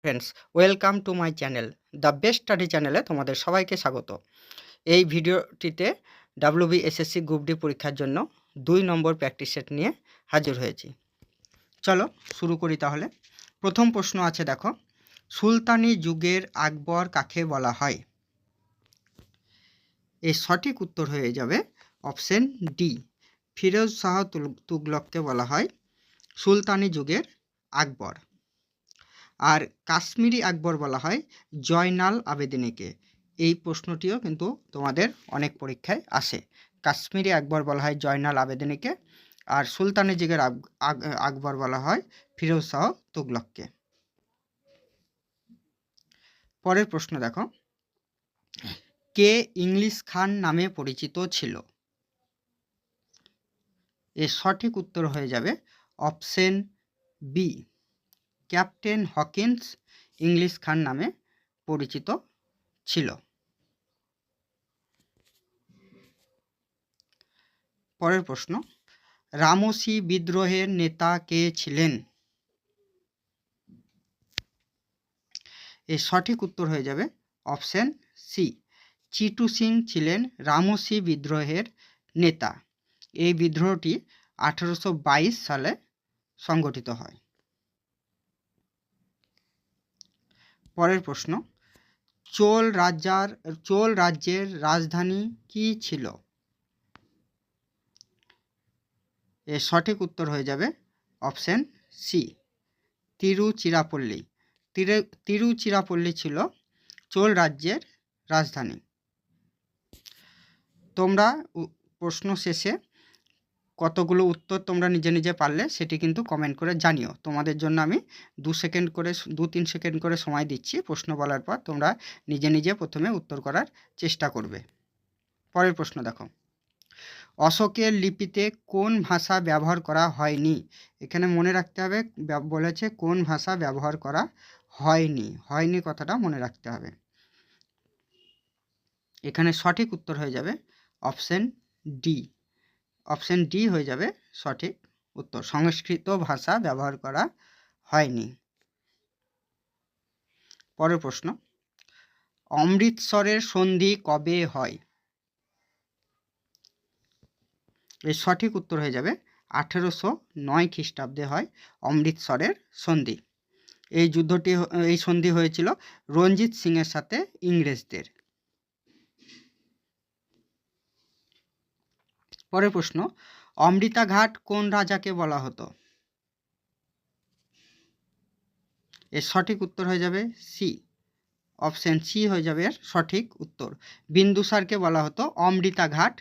Friends, welcome to my channel the best study চ্যানেলে তোমাদের সবাইকে স্বাগত। এই ভিডিওটিতে ডাব্লিউবিএসএসসি গ্রুপ ডি পরীক্ষার জন্য 2 নম্বর প্র্যাকটিস সেট নিয়ে হাজির হয়েছি। চলো শুরু করি তাহলে। প্রথম প্রশ্ন আছে, দেখো, সুলতানি যুগের আকবর কাকে বলা হয়? এর সঠিক উত্তর হয়ে যাবে অপশন ডি, ফিরোজ শাহ তুগলককে বলা হয় সুলতানি যুগের আকবর। আর কাশ্মীরি আকবর বলা হয় জয়নাল আবেদিনীকে। এই প্রশ্নটিও কিন্তু তোমাদের অনেক পরীক্ষায় আসে। কাশ্মীরি আকবর বলা হয় জয়নাল আবেদিনীকে, আর সুলতানি যুগের আকবর বলা হয় ফিরোজ শাহ তুগলককে। পরের প্রশ্ন দেখো, কে ইংলিশ খান নামে পরিচিত ছিল? এর সঠিক উত্তর হয়ে যাবে option B, captain Hawkins English Khan নামে পরিচিত ছিল। পরের প্রশ্ন, রামসি বিদ্রোহের নেতা কে ছিলেন? এর সঠিক উত্তর হয়ে যাবে অপশন সি, চিটু সিং ছিলেন রামসি বিদ্রোহের নেতা। এই বিদ্রোহটি 1822 সালে সংগঠিত হয়। পরের প্রশ্ন, চোল রাজ্যের রাজধানী কি ছিল? এর সঠিক উত্তর হয়ে যাবে অপশন সি, তিরুচিরাপল্লী। তিরুচিরাপল্লী ছিল চোল রাজ্যের রাজধানী। তোমরা প্রশ্ন শেষে কতগুলো উত্তর তোমরা নিজে নিজে পারলে সেটি কিন্তু কমেন্ট করে জানিও। তোমাদের জন্য আমি 2-3 সেকেন্ড করে সময় দিচ্ছি। প্রশ্ন বলার পর তোমরা নিজে নিজে প্রথমে উত্তর করার চেষ্টা করবে। পরের প্রশ্ন দেখো, অশোকের লিপিতে কোন ভাষা ব্যবহার করা হয়নি? এখানে মনে রাখতে হবে বলেছে কোন ভাষা ব্যবহার করা হয়নি। হয়নি কথাটা মনে রাখতে হবে। এখানে সঠিক উত্তর হয়ে যাবে অপশন ডি। অপশন ডি হয়ে যাবে সঠিক উত্তর, সংস্কৃত ভাষা ব্যবহার করা হয়নি। পরের প্রশ্ন, অমৃতসরের সন্ধি কবে হয়? এর সঠিক উত্তর হয়ে যাবে 1809 খ্রিস্টাব্দে হয় অমৃতসরের সন্ধি। এই সন্ধি হয়েছিল রঞ্জিত সিংয়ের সাথে ইংরেজদের। পরের প্রশ্ন, অমৃতা ঘাট কোন রাজাকে বলা হতো? এর সঠিক উত্তর হয়ে যাবে সি, অপশন সি হয়ে যাবে এর সঠিক উত্তর। বিন্দুসারকে বলা হতো অমৃতা ঘাট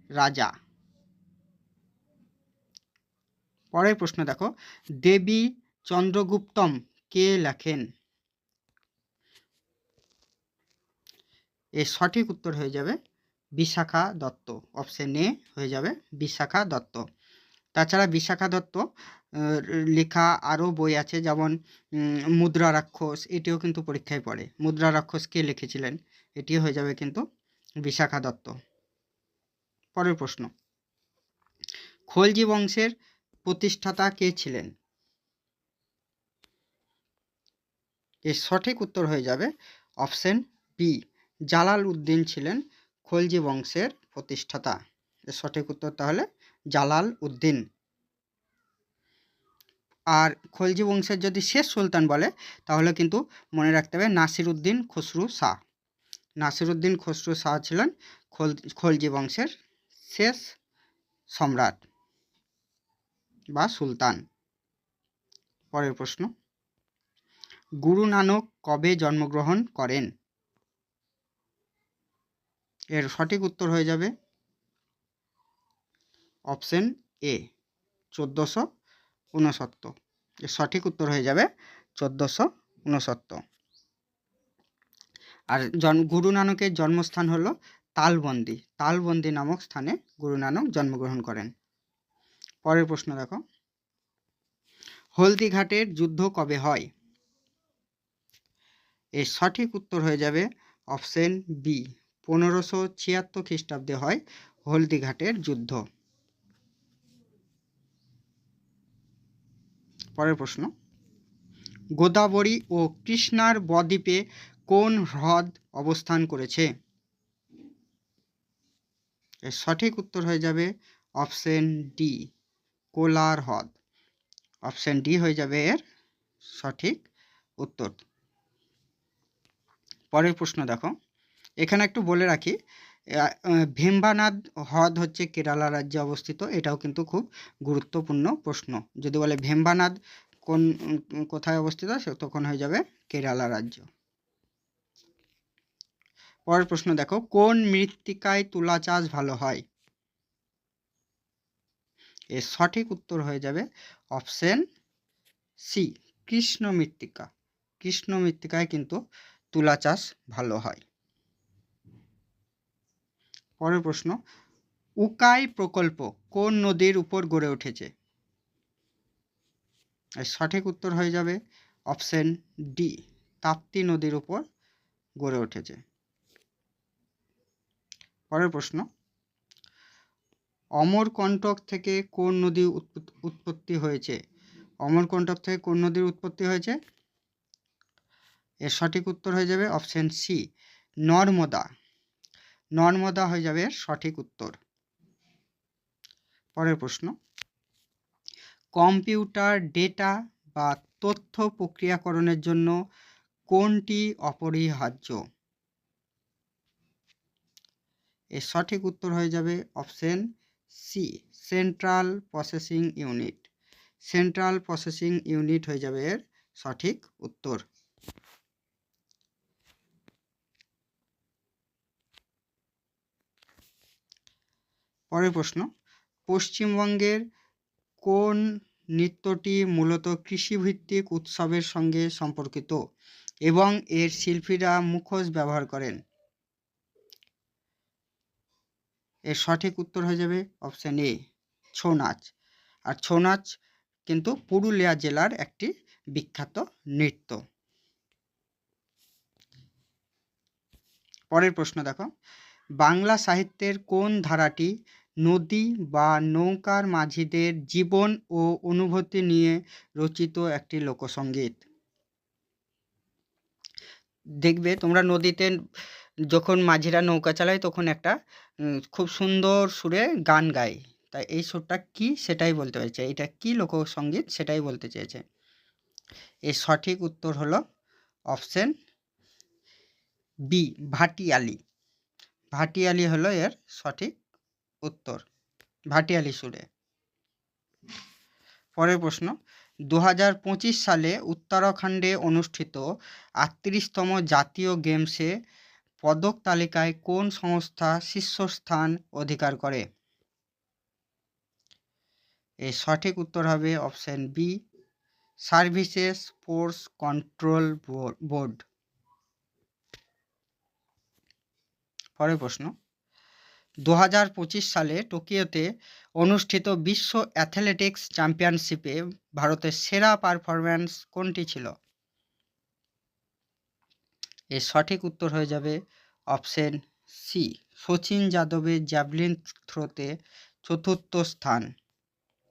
রাজা। পরের প্রশ্ন দেখো, দেবী চন্দ্রগুপ্তম কে লেখেন? এর সঠিক উত্তর হয়ে যাবে বিশাখা দত্ত। অপশন এ হয়ে যাবে বিশাখা দত্ত। তাছাড়া বিশাখা দত্ত লেখা আরও বই আছে, যেমন মুদ্রা রাক্ষস, এটিও কিন্তু পরীক্ষায় পড়ে। মুদ্রা রাক্ষস কে লিখেছিলেন? এটিও হয়ে যাবে কিন্তু বিশাখা দত্ত। পরের প্রশ্ন, খলজি বংশের প্রতিষ্ঠাতা কে ছিলেন? এর সঠিক উত্তর হয়ে যাবে অপশন বি, জালাল উদ্দিন ছিলেন খলজি বংশের প্রতিষ্ঠাতা। এর সঠিক উত্তর তাহলে জালাল উদ্দিন। আর খলজি বংশের যদি শেষ সুলতান বলে তাহলে কিন্তু মনে রাখতে হবে নাসিরউদ্দিন খসরু শাহ। নাসিরউদ্দিন খসরু শাহ ছিলেন খলজি বংশের শেষ সম্রাট বা সুলতান। পরের প্রশ্ন, গুরু নানক কবে জন্মগ্রহণ করেন? এর সঠিক উত্তর হয়ে যাবে অপশন এ, 1469। এর সঠিক উত্তর হয়ে যাবে 1469। আর গুরু নানকের জন্মস্থান হলো তালবন্দি। তালবন্দি নামক স্থানে গুরু নানক জন্মগ্রহণ করেন। পরের প্রশ্ন দেখো, হলদিঘাটের যুদ্ধ কবে হয়? এর সঠিক উত্তর হয়ে যাবে অপশন বি, 1576 খ্রিস্টাব্দে হয় হলদিঘাটের যুদ্ধ। পরের প্রশ্ন, গোদাবরী ও কৃষ্ণার বদ্বীপে কোন হ্রদ অবস্থান করেছে? এর সঠিক উত্তর হয়ে যাবে অপশন ডি, কোলার হ্রদ। অপশন ডি হয়ে যাবে এর সঠিক উত্তর। পরের প্রশ্ন দেখো, এখানে একটু বলে রাখি, ভেম্বানাদ হ্রদ হচ্ছে কেরালা রাজ্যে অবস্থিত। এটাও কিন্তু খুব গুরুত্বপূর্ণ প্রশ্ন। যদি বলে ভেম্বানাদ কোথায় অবস্থিত, তখন হয়ে যাবে কেরালা রাজ্য। পরের প্রশ্ন দেখো, কোন মৃত্তিকায় তুলা চাষ ভালো হয়? এর সঠিক উত্তর হয়ে যাবে অপশন সি, কৃষ্ণ মৃত্তিকা। কৃষ্ণ মৃত্তিকায় কিন্তু তুলা চাষ ভালো হয়। পরের প্রশ্ন, উকাই প্রকল্প কোন নদীর উপর গড়ে উঠেছে? এর সঠিক উত্তর হয়ে যাবে অপশন ডি, তাপ্তি নদীর উপর গড়ে উঠেছে। পরের প্রশ্ন, অমরকণ্টক থেকে কোন নদী উৎপত্তি হয়েছে? অমরকণ্টক থেকে কোন নদীর উৎপত্তি হয়েছে? এর সঠিক উত্তর হয়ে যাবে অপশন সি, নর্মদা। নর্মদা হয়ে যাবে সঠিক উত্তর। পরের প্রশ্ন, কম্পিউটার ডেটা বা তথ্য প্রক্রিয়াকরণের জন্য কোনটি অপরিহার্য? এর সঠিক উত্তর হয়ে যাবে option C, central processing unit. Central processing unit হয়ে যাবে এর সঠিক উত্তর। পরের প্রশ্ন, পশ্চিমবঙ্গের কোন নৃত্যটি মূলত কৃষিভিত্তিক উৎসবের সঙ্গে সম্পর্কিত এবং এর শিল্পীরা মুখোশ ব্যবহার করেন? এর সঠিক উত্তর হয়ে যাবে অপশন এ, ছৌ নাচ। আর ছৌ নাচ কিন্তু পুরুলিয়া জেলার একটি বিখ্যাত নৃত্য। পরের প্রশ্ন দেখো, বাংলা সাহিত্যের কোন ধারাটি নদী বা নৌকার মাঝিদের জীবন ও অনুভূতি নিয়ে রচিত একটি লোকসঙ্গীত? দেখবে তোমরা নদীতে যখন মাঝিরা নৌকা চালায় তখন একটা খুব সুন্দর সুরে গান গায়। তাই এই সুরটা কি সেটাই বলতে চাইছে, এটা কি লোকসঙ্গীত সেটাই বলতে চেয়েছে। এর সঠিক উত্তর হলো অপশন বি, ভাটিয়ালি। ভাটিয়ালি হলো এর সঠিক উত্তর, ভাটিয়ালি সুরে। পরের প্রশ্ন, 2025 সালে উত্তরাখণ্ডে অনুষ্ঠিত 38তম জাতীয় গেমসে পদক তালিকায় কোন সংস্থা শীর্ষস্থান অধিকার করে? এর সঠিক উত্তর হবে option B, services sports control board. পরের প্রশ্ন, 2025 সালে টোকিওতে অনুষ্ঠিত বিশ্ব অ্যাথলেটিক্স চ্যাম্পিয়নশিপে ভারতের সেরা পারফরম্যান্স কোনটি ছিল? এর সঠিক উত্তর হয়ে যাবে অপশন সি, সচিন যাদবের জ্যাভলিন থ্রোতে 4র্থ স্থান।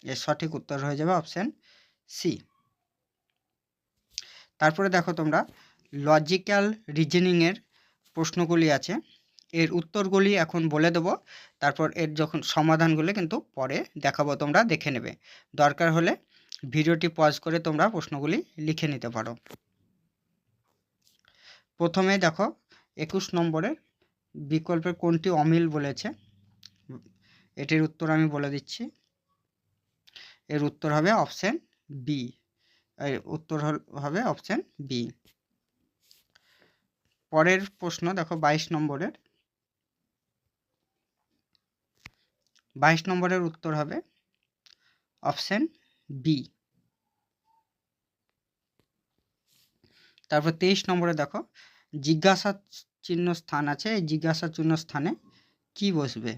এর সঠিক উত্তর হয়ে যাবে অপশন সি। তারপরে দেখো তোমরা, লজিক্যাল রিজনিংয়ের প্রশ্নগুলি আছে, এর উত্তরগুলি এখন বলে দেবো, তারপর এর যখন সমাধানগুলো কিন্তু পরে দেখাবো, তোমরা দেখে নেবে। দরকার হলে ভিডিওটি পজ করে তোমরা প্রশ্নগুলি লিখে নিতে পারো। প্রথমে দেখো 21 নম্বরের বিকল্পের কোনটি অমিল বলেছে, এটির উত্তর আমি বলে দিচ্ছি। এর উত্তর হবে অপশন বি, এর উত্তর হবে অপশন বি। পরের প্রশ্ন দেখো 22 নম্বরের, 22 নম্বরের উত্তর হবে অপশন বি। তারপর 23 নম্বরে দেখো, জিজ্ঞাসা চিহ্ন স্থান আছে, এই জিজ্ঞাসা চিহ্ন স্থানে কি বসবে?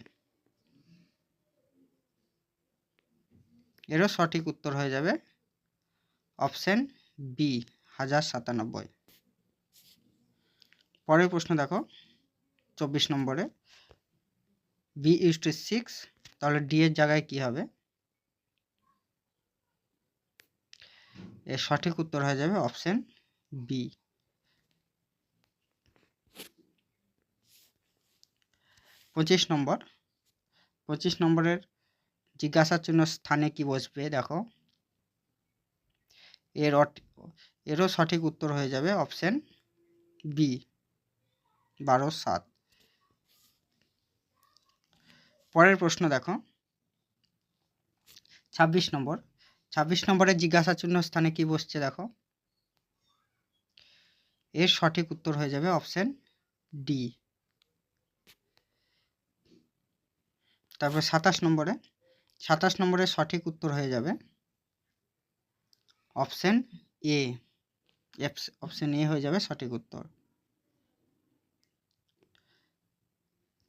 এরও সঠিক উত্তর হয়ে যাবে অপশন বি, 1097। পরের প্রশ্ন দেখো 24 নম্বরে, b/6, তাহলে ডি এর জায়গায় কি হবে? এর সঠিক উত্তর হয়ে যাবে অপশন বি। 25 নম্বর, 25 নম্বরের জিজ্ঞাসা চিহ্ন স্থানে কি বসবে দেখো, এরও সঠিক উত্তর হয়ে যাবে অপশন বি 12/7। পরের প্রশ্ন দেখো 26 নম্বর, 26 নম্বরের জিজ্ঞাসা চিহ্ন স্থানে কি বসছে দেখো, এর সঠিক উত্তর হয়ে যাবে অপশন ডি। তারপর 27 নম্বরে, 27 নম্বরের সঠিক উত্তর হয়ে যাবে অপশন এ, অপশন এ হয়ে যাবে সঠিক উত্তর।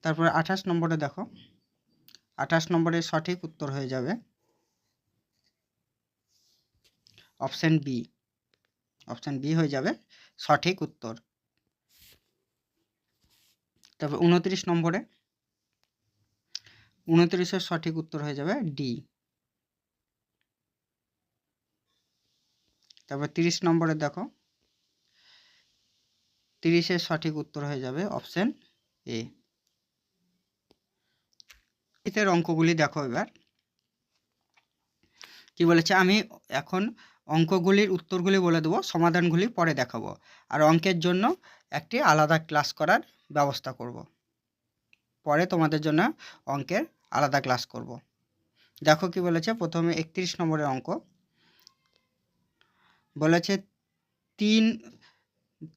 তারপরে 28 নম্বরে দেখো, 28 নম্বরের সঠিক উত্তর হয়ে যাবে অপশন বি, অপশন বি হয়ে যাবে সঠিক উত্তর। তারপর 29 নম্বরে, 29-এর সঠিক উত্তর হয়ে যাবে ডি। তারপর 30 নম্বরে দেখো, 30-এর সঠিক উত্তর হয়ে যাবে অপশন এ। এর অঙ্কগুলি দেখো, এবার কি বলেছে, আমি এখন অঙ্কগুলির উত্তরগুলি বলে দেবো, সমাধানগুলি পরে দেখাবো, আর অঙ্কের জন্য একটি আলাদা ক্লাস করার ব্যবস্থা করব, পরে তোমাদের জন্য অঙ্কের আলাদা ক্লাস করব। দেখো কি বলেছে, প্রথমে 31 নম্বরের অঙ্ক বলেছে,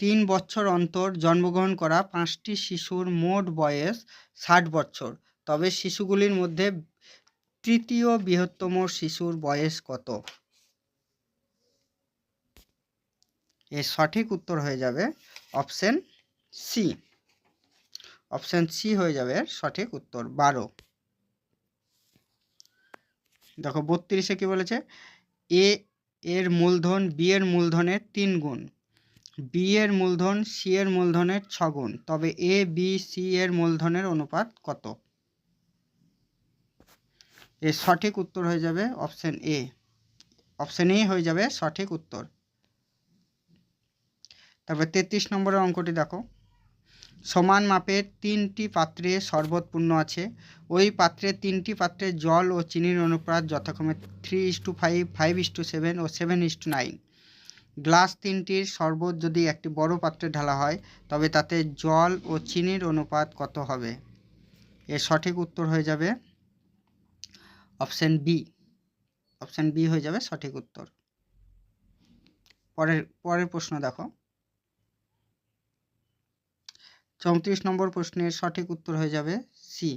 3 বছর অন্তর জন্মগ্রহণ করা 5টি শিশুর মোট বয়স 60 বছর, তবে শিশুগুলির মধ্যে তৃতীয় বৃহত্তম শিশুর বয়স কত? এর সঠিক উত্তর হয়ে যাবে অপশন সি, অপশন সি হয়ে যাবে সঠিক উত্তর 12। দেখো 32-এ কি বলেছে, এ এর মূলধন বি এর মূলধনের 3 গুণ, বি এর মূলধন সি এর মূলধনের 6 গুণ, তবে এ বি সি এর মূলধনের অনুপাত কত? এর সঠিক উত্তর হয়ে যাবে অপশন এ, অপশন এ হয়ে যাবে সঠিক উত্তর। তারপর 33 নম্বরের অঙ্কটি দেখো, সমান মাপের 3টি পাত্রে শরবত পূর্ণ আছে, ওই পাত্রে 3টি পাত্রে জল ও চিনির অনুপাত যথাক্রমে 3:5, 5:7 ও 7:9। গ্লাস 3টির শরবত যদি একটি বড় পাত্রে ঢালা হয় তবে তাতে জল ও চিনির অনুপাত কত হবে? এর সঠিক উত্তর হয়ে যাবে অপশন বি, অপশন বি হয়ে যাবে সঠিক উত্তর। পরের প্রশ্ন দেখো, 34 নম্বর প্রশ্নের সঠিক উত্তর হয়ে যাবে সি।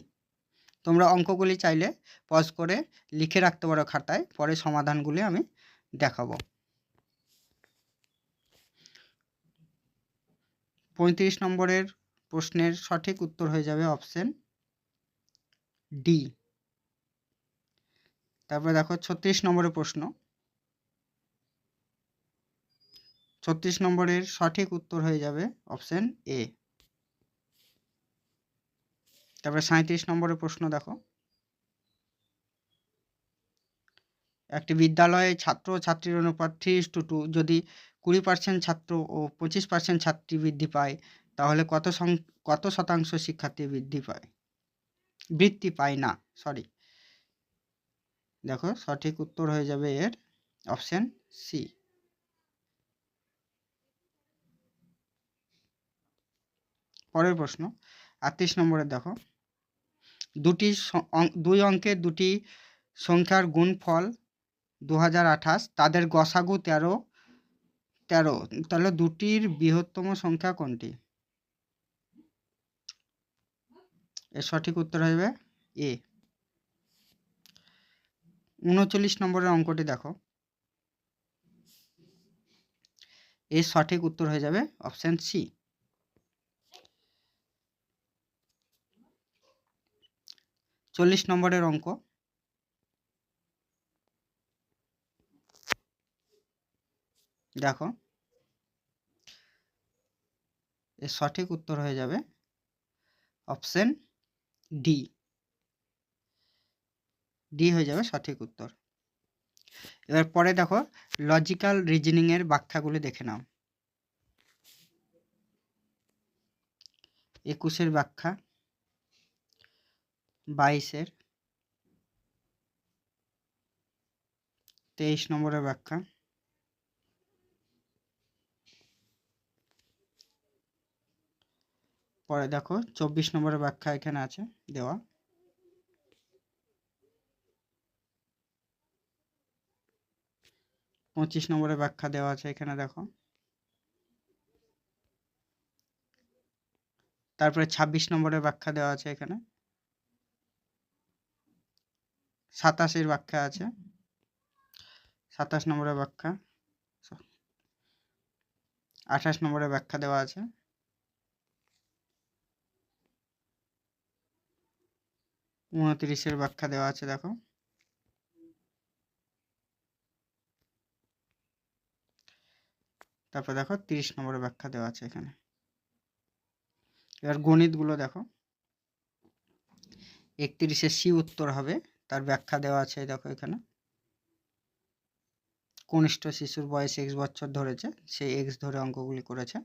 তোমরা অঙ্কগুলি চাইলে পজ করে লিখে রাখতে পারো খাতায়, পরে সমাধানগুলি আমি দেখাবো। 35 নম্বরের প্রশ্নের সঠিক উত্তর হয়ে যাবে অপশন ডি। তারপরে দেখো 36 নম্বরের প্রশ্ন, 36 নম্বরের সঠিক উত্তর হয়ে যাবে অপশন এ। তারপরে 37 নম্বরের প্রশ্ন দেখো, একটি বিদ্যালয়ে ছাত্র ও ছাত্রীর অনুপাত 3:2, যদি 20% ছাত্র ও 25% ছাত্রী বৃদ্ধি পায় তাহলে কত শতাংশ শিক্ষার্থী বৃত্তি পায় না, সরি। দেখো সঠিক উত্তর হয়ে যাবে এর অপশন সি। পরের প্রশ্ন 38 নম্বরে দেখো, দুই অঙ্কের দুটি সংখ্যার গুণফল 2028, তাদের গসাগু 13, তাহলে দুটির বৃহত্তম সংখ্যা কোনটি? এর সঠিক উত্তর হবে এ। 39 নম্বরের অঙ্কটি দেখো, এর সঠিক উত্তর হয়ে যাবে অপশন সি। 40 নম্বরের অঙ্ক, দেখো এর সঠিক উত্তর হয়ে যাবে অপশন ডি, ডি হয়ে যাবে সঠিক উত্তর। এবার পরে দেখো লজিক্যাল রিজনিংয়ের ব্যাখ্যাগুলি দেখে নাও। 21-এর ব্যাখ্যা, 22-এর, 23 নম্বরের ব্যাখ্যা, পরে দেখো 24 নম্বরের ব্যাখ্যা এখানে আছে দেওয়া। পঁচিশ নম্বরের ব্যাখ্যা দেওয়া আছে এখানে দেখো। তারপরে 26 নম্বরের ব্যাখ্যা দেওয়া আছে এখানে। 27-এর ব্যাখ্যা আছে, 27 নম্বরের ব্যাখ্যা, 28 নম্বরের ব্যাখ্যা দেওয়া আছে, 29-এর ব্যাখ্যা দেওয়া আছে দেখো। তারপর দেখো 30 নম্বরের ব্যাখ্যা দেওয়া আছে এখানে। এবার গণিতগুলো দেখো। 31-এ সি উত্তর হবে, তার ব্যাখ্যা দেওয়া আছে দেখো এখানে। কনিষ্ঠ শিশুর বয়স x বছর ধরেছে, সেই x ধরে অঙ্কগুলি করেছে।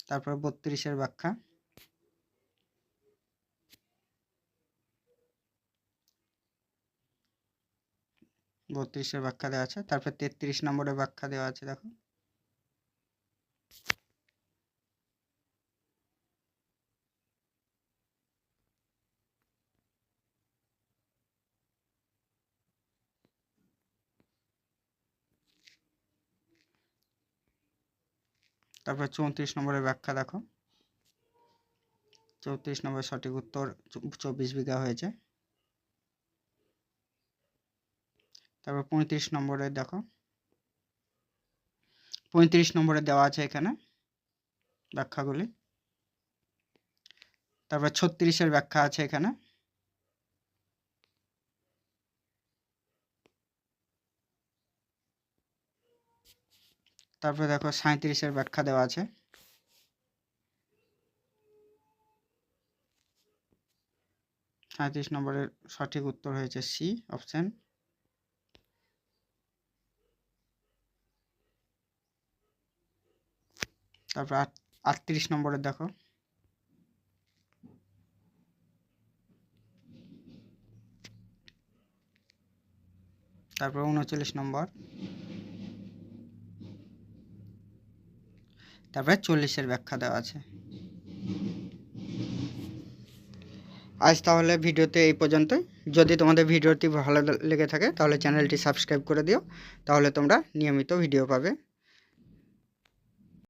তারপর 32-এর ব্যাখ্যা, 32-এর ব্যাখ্যা দেওয়া আছে। তারপর 33 নম্বরের ব্যাখ্যা দেওয়া আছে দেখো। তারপর 34 নম্বরের ব্যাখ্যা দেখো। 34 নম্বর সঠিক উত্তর 24 বিঘা হয়েছে। তারপর 35 নম্বরে দেখো, 35 নম্বরে দেওয়া আছে এখানে ব্যাখ্যাগুলি। তারপর 36-এর ব্যাখ্যা আছে এখানে। তারপরে দেখো 37-এর ব্যাখ্যা দেওয়া আছে। 37 নম্বরের সঠিক উত্তর হয়েছে সি অপশন। তারপর 38 নম্বরে দেখো। তারপর 39 নম্বর। তারপরে 40-এর ব্যাখ্যা দেওয়া আছে। আজ তাহলে ভিডিওতে এই পর্যন্তই। যদি তোমাদের ভিডিওটি ভালো লেগে থাকে তাহলে চ্যানেলটি সাবস্ক্রাইব করে দিও, তাহলে তোমরা নিয়মিত ভিডিও পাবে।